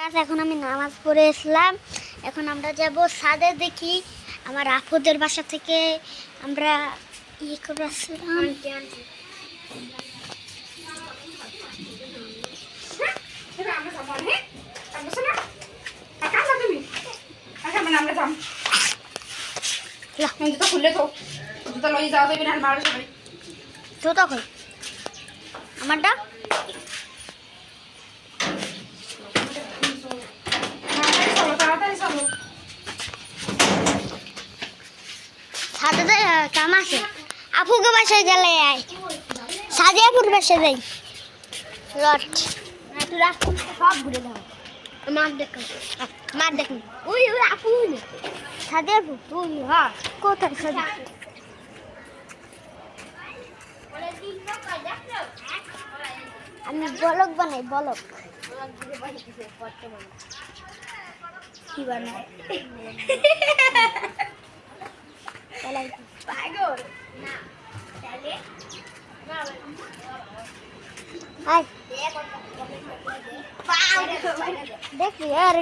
এখন আমি নামাজ পড়ে আসলাম। এখন আমরা যাব ছাদে, দেখি আমার আপুদের বাসা থেকে আমরা ইয়ে করে আসলাম। তো তখন আমারটা ছাদে কাম আছে। আপুকে বাসায় গেলে আয়, সাদে আপুর বাসায় যাই। লট তুই রাখুন, সব ঘুরে দাও। মার দেখুন, মার দেখুন, ওই ওই আপু সাদে আপু, ওই হ্যাঁ কোথায় সাদে? আমি বলক বানাই, বলক কি বানাই দেখি আর